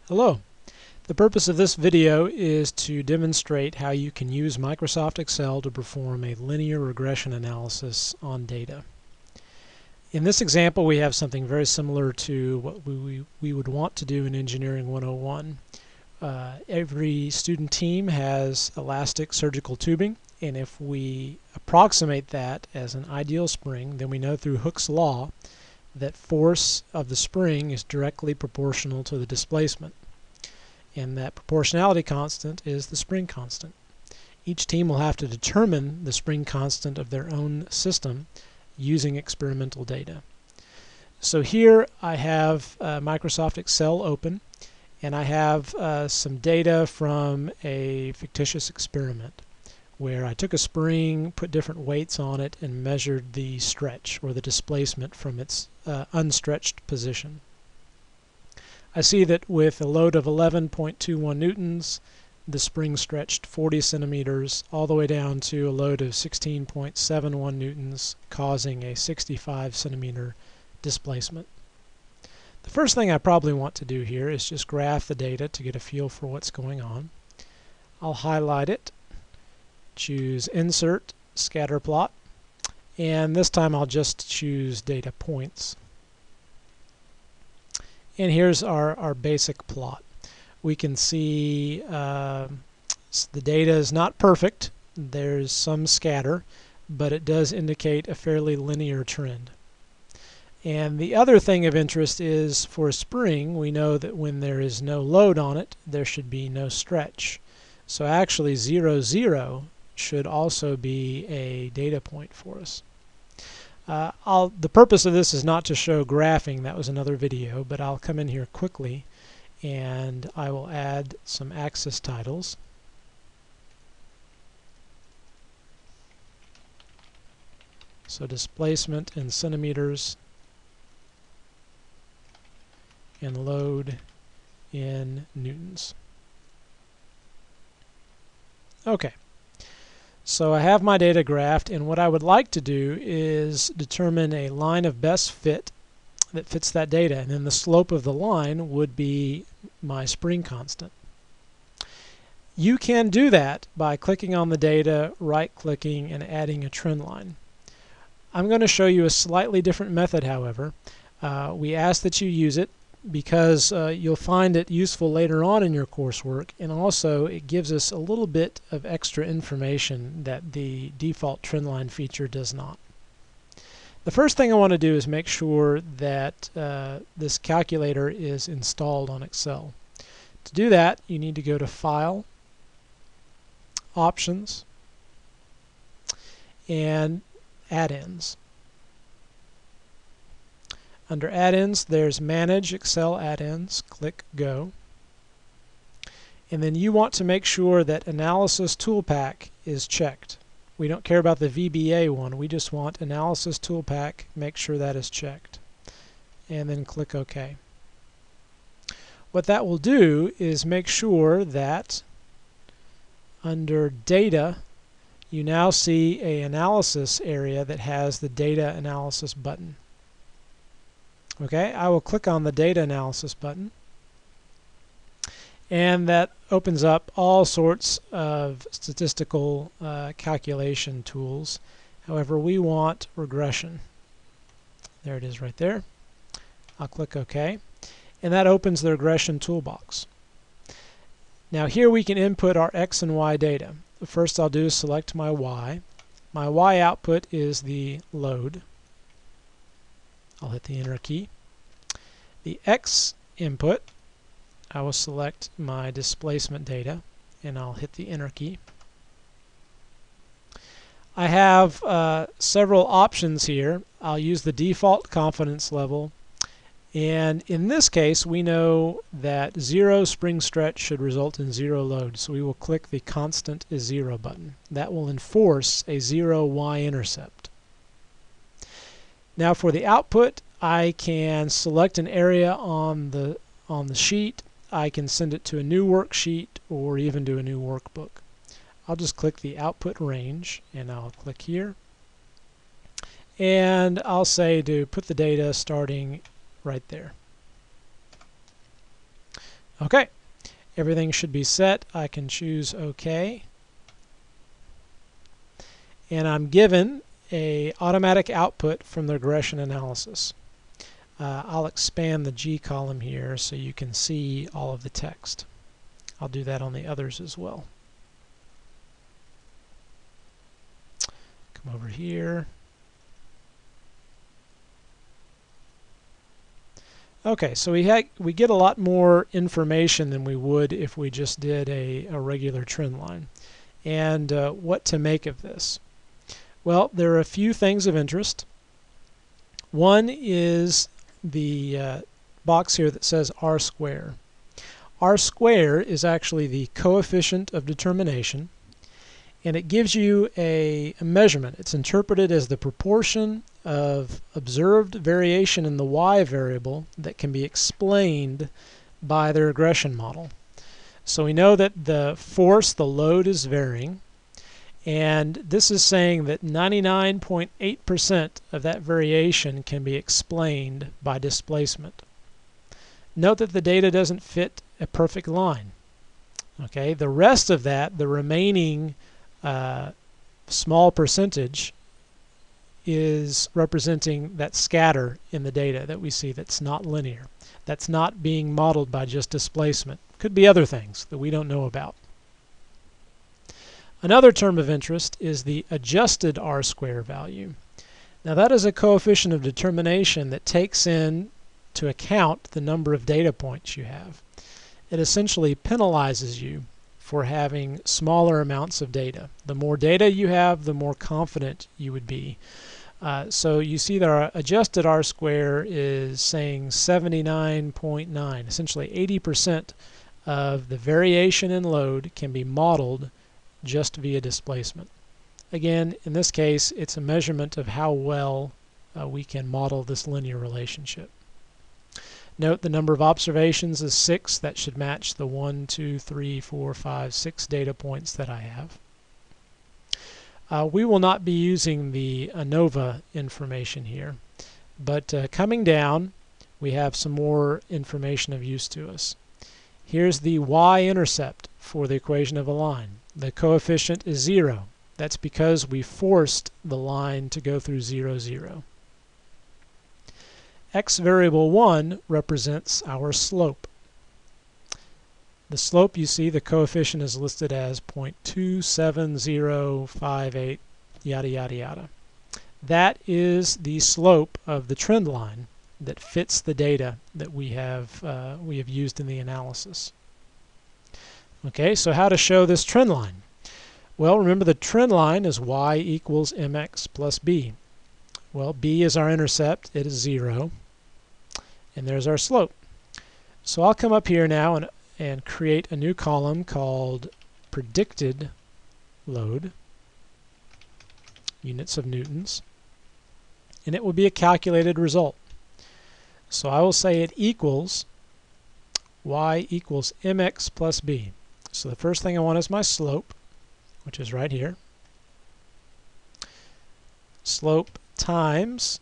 Hello. The purpose of this video is to demonstrate how you can use Microsoft Excel to perform a linear regression analysis on data. In this example, we have something very similar to what we would want to do in Engineering 101. Every student team has elastic surgical tubing, and if we approximate that as an ideal spring, then we know through Hooke's law that force of the spring is directly proportional to the displacement. And that proportionality constant is the spring constant. Each team will have to determine the spring constant of their own system using experimental data. So here I have Microsoft Excel open, and I have some data from a fictitious experiment where I took a spring, put different weights on it, and measured the stretch or the displacement from its unstretched position. I see that with a load of 11.21 newtons, the spring stretched 40 centimeters all the way down to a load of 16.71 newtons, causing a 65 centimeter displacement. The first thing I probably want to do here is just graph the data to get a feel for what's going on. I'll highlight it, choose Insert, Scatter Plot, and this time I'll just choose Data Points. And here's our basic plot. We can see the data is not perfect. There's some scatter, but it does indicate a fairly linear trend. And the other thing of interest is for a spring, we know that when there is no load on it, there should be no stretch. So actually 0, 0 should also be a data point for us. The purpose of this is not to show graphing, that was another video, but I'll come in here quickly and I will add some axis titles. So displacement in centimeters and load in newtons. Okay. So I have my data graphed, and what I would like to do is determine a line of best fit that fits that data, and then the slope of the line would be my spring constant. You can do that by clicking on the data, right-clicking, and adding a trend line. I'm going to show you a slightly different method, however. We ask that you use it because you'll find it useful later on in your coursework, and also it gives us a little bit of extra information that the default trendline feature does not. The first thing I want to do is make sure that this calculator is installed on Excel. To do that, you need to go to File, Options, and Add-ins. Under Add-ins, there's Manage Excel Add-ins. Click Go. And then you want to make sure that Analysis Toolpack is checked. We don't care about the VBA one. We just want Analysis Toolpack. Make sure that is checked. And then click OK. What that will do is make sure that under Data, you now see an analysis area that has the Data Analysis button. Okay, I will click on the Data Analysis button, and that opens up all sorts of statistical calculation tools. However, we want regression. There it is right there. I'll click OK, and that opens the regression toolbox. Now here we can input our X and Y data. The first I'll do is select my Y. My Y output is the load. I'll hit the Enter key. The X input, I will select my displacement data, and I'll hit the Enter key. I have several options here. I'll use the default confidence level, and in this case we know that 0 spring stretch should result in 0 load, so we will click the Constant is 0 button. That will enforce a 0 y-intercept. Now for the output, I can select an area on the sheet. I can send it to a new worksheet or even do a new workbook. I'll just click the output range, and I'll click here. And I'll say to put the data starting right there. Okay, everything should be set. I can choose OK. And I'm given an automatic output from the regression analysis. I'll expand the G column here so you can see all of the text. I'll do that on the others as well. Come over here. Okay, so we get a lot more information than we would if we just did a regular trend line. And what to make of this? Well, there are a few things of interest. One is the box here that says R square. R square is actually the coefficient of determination, and it gives you a measurement. It's interpreted as the proportion of observed variation in the y variable that can be explained by the regression model. So we know that the force, the load, is varying, and this is saying that 99.8% of that variation can be explained by displacement. Note that the data doesn't fit a perfect line. Okay, the rest of that, the remaining small percentage, is representing that scatter in the data that we see that's not linear. That's not being modeled by just displacement. Could be other things that we don't know about. Another term of interest is the adjusted R square value. Now that is a coefficient of determination that takes into account the number of data points you have. It essentially penalizes you for having smaller amounts of data. The more data you have, the more confident you would be. So you see that our adjusted R square is saying 79.9. Essentially 80% of the variation in load can be modeled just via displacement. Again, in this case, it's a measurement of how well we can model this linear relationship. Note the number of observations is 6. That should match the 1, 2, 3, 4, 5, 6 data points that I have. We will not be using the ANOVA information here, but coming down, we have some more information of use to us. Here's the y-intercept for the equation of a line. The coefficient is 0. That's because we forced the line to go through 0, 0. X variable 1 represents our slope. The slope, you see, the coefficient is listed as 0.27058, yada, yada, yada. That is the slope of the trend line that fits the data that we have used in the analysis. Okay, so how to show this trend line? Well, remember the trend line is y equals mx plus b. Well, b is our intercept. It is 0. And there's our slope. So I'll come up here now and create a new column called predicted load, units of newtons. And it will be a calculated result. So I will say it equals y equals mx plus b. So the first thing I want is my slope, which is right here. Slope times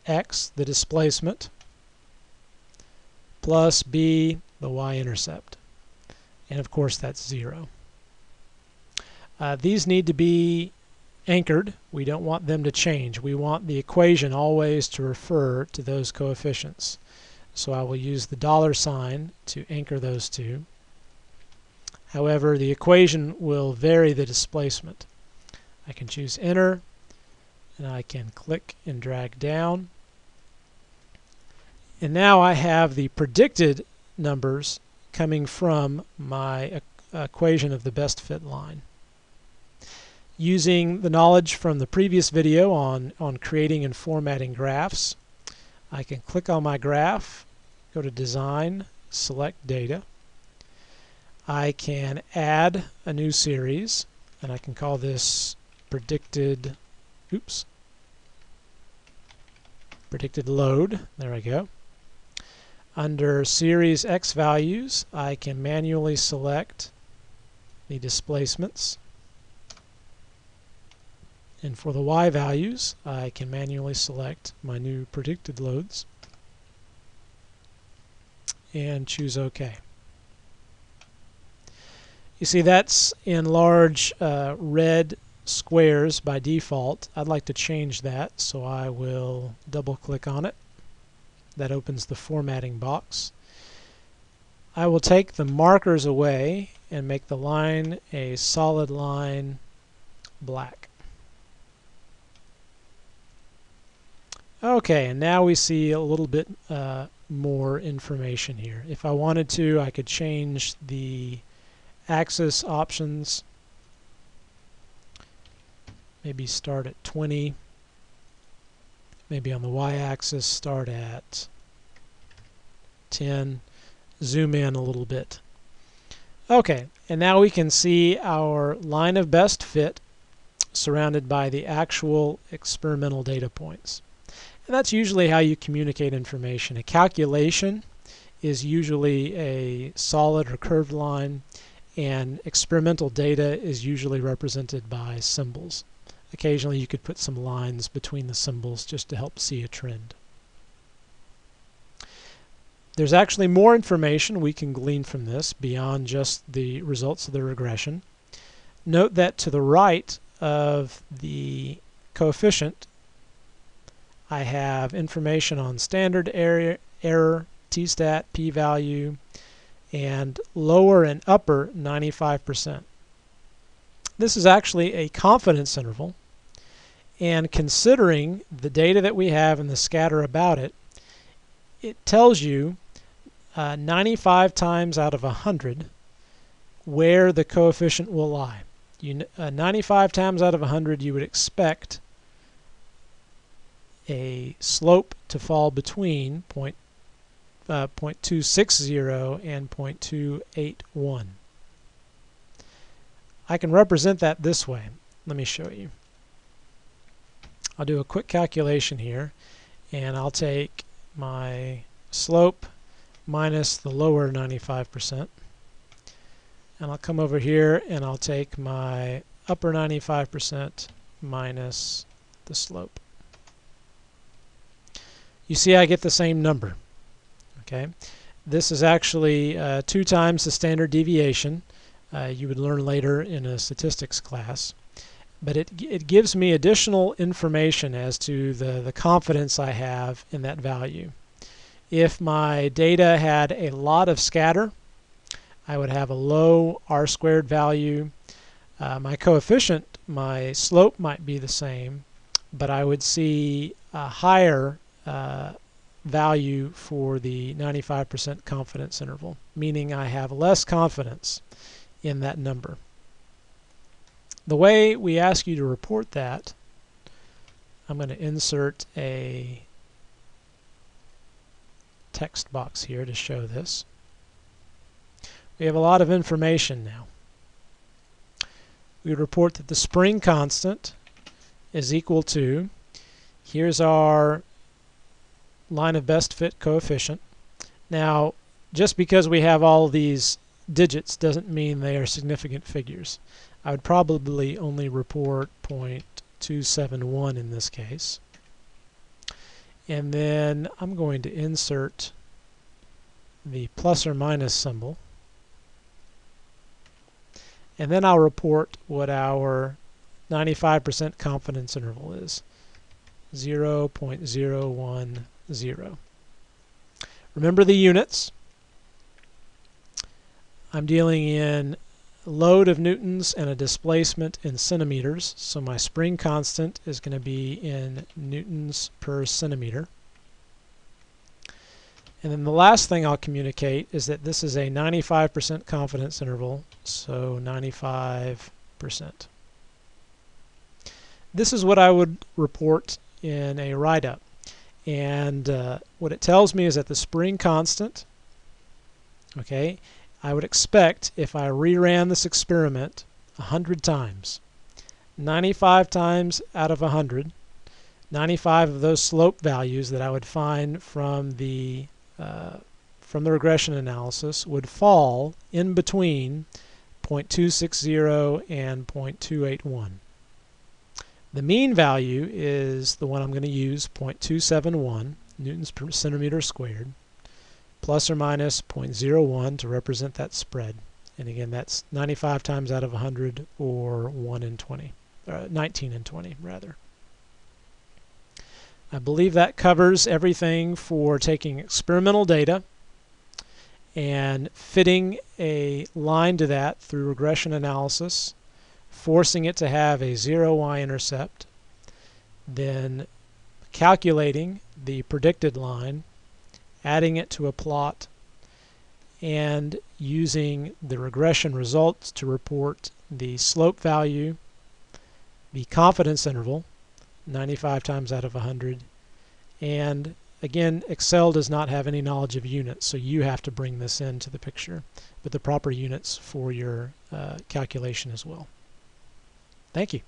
x, the displacement, plus b, the y-intercept. And of course that's 0. These need to be anchored. We don't want them to change. We want the equation always to refer to those coefficients. So I will use the $sign to anchor those two. However, the equation will vary the displacement. I can choose enter, and I can click and drag down. And now I have the predicted numbers coming from my equation of the best fit line. Using the knowledge from the previous video on creating and formatting graphs, I can click on my graph, go to Design, select Data. I can add a new series, and I can call this predicted load. There I go. Under Series X values, I can manually select the displacements. And for the Y values, I can manually select my new predicted loads and choose OK. You see that's in large red squares by default. I'd like to change that, so I will double click on it. That opens the formatting box. I will take the markers away and make the line a solid line black. Okay, and now we see a little bit more information here. If I wanted to, I could change the axis options. Maybe start at 20. Maybe on the y-axis start at 10. Zoom in a little bit. Okay, and now we can see our line of best fit surrounded by the actual experimental data points. And that's usually how you communicate information. A calculation is usually a solid or curved line, and experimental data is usually represented by symbols. Occasionally you could put some lines between the symbols just to help see a trend. There's actually more information we can glean from this beyond just the results of the regression. Note that to the right of the coefficient, I have information on standard error, t-stat, p-value, and lower and upper 95%. This is actually a confidence interval, and considering the data that we have and the scatter about it, it tells you 95 times out of 100 where the coefficient will lie. 95 times out of 100 you would expect a slope to fall between 0.260 and 0.281. I can represent that this way. Let me show you. I'll do a quick calculation here, and I'll take my slope minus the lower 95%, and I'll come over here and I'll take my upper 95% minus the slope. You see I get the same number. Okay, this is actually 2 times the standard deviation. You would learn later in a statistics class. But it gives me additional information as to the confidence I have in that value. If my data had a lot of scatter, I would have a low r-squared value. My coefficient, my slope might be the same, but I would see a higher value for the 95% confidence interval, meaning I have less confidence in that number. The way we ask you to report that, I'm going to insert a text box here to show this. We have a lot of information now. We report that the spring constant is equal to, here's our line of best fit coefficient. Now, just because we have all these digits doesn't mean they are significant figures. I would probably only report 0.271 in this case. And then I'm going to insert the plus or minus symbol. And then I'll report what our 95% confidence interval is, 0.010. Remember the units. I'm dealing in load of newtons and a displacement in centimeters, so my spring constant is going to be in newtons per centimeter. And then the last thing I'll communicate is that this is a 95% confidence interval, so 95%. This is what I would report in a write-up. And what it tells me is that the spring constant, okay, I would expect if I reran this experiment 100 times, 95 times out of 100, 95 of those slope values that I would find from the regression analysis would fall in between 0.260 and 0.281. The mean value is the one I'm going to use, 0.271 newtons per centimeter squared, plus or minus 0.01 to represent that spread. And again, that's 95 times out of 100, or 1 in 20, 19 in 20 rather. I believe that covers everything for taking experimental data and fitting a line to that through regression analysis, forcing it to have a 0 y-intercept, then calculating the predicted line, adding it to a plot, and using the regression results to report the slope value, the confidence interval, 95 times out of 100, and again, Excel does not have any knowledge of units, so you have to bring this into the picture with the proper units for your calculation as well. Thank you.